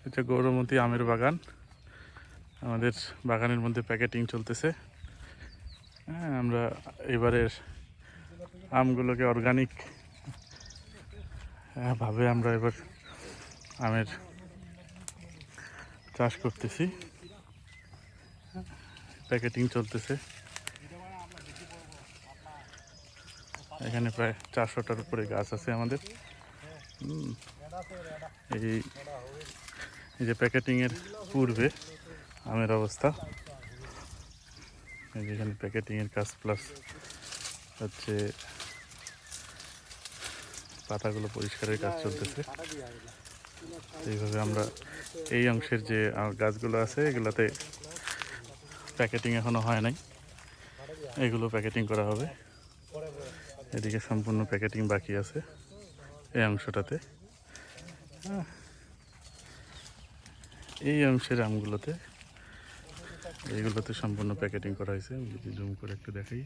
এটা গৌরমতী আমের বাগান। আমাদের বাগানের মধ্যে প্যাকেটিং চলতেছে। হ্যাঁ, আমরা এবারের আমগুলোকে অর্গানিক ভাবে আমরা এবার আমের চাষ করতেছি। প্যাকেটিং চলতেছে। এখানে প্রায় 400টার উপরে গাছ আছে আমাদের। এই যে প্যাকেটিংয়ের পূর্বে আমের অবস্থা, এই যে এখানে প্যাকেটিংয়ের কাজ প্লাস হচ্ছে পাতাগুলো পরিষ্কারের কাজ চলতেছে। এইভাবে আমরা এই অংশের যে গাছগুলো আছে এগুলোতে প্যাকেটিং এখনো হয় নাই, এগুলো প্যাকেটিং করা হবে। এদিকে সম্পূর্ণ প্যাকেটিং বাকি আছে এই অংশটাতে। এই অংশের আমগুলোতে এইগুলোতে সম্পূর্ণ প্যাকেটিং করা হয়েছে। যদি জুম করে একটু দেখাই,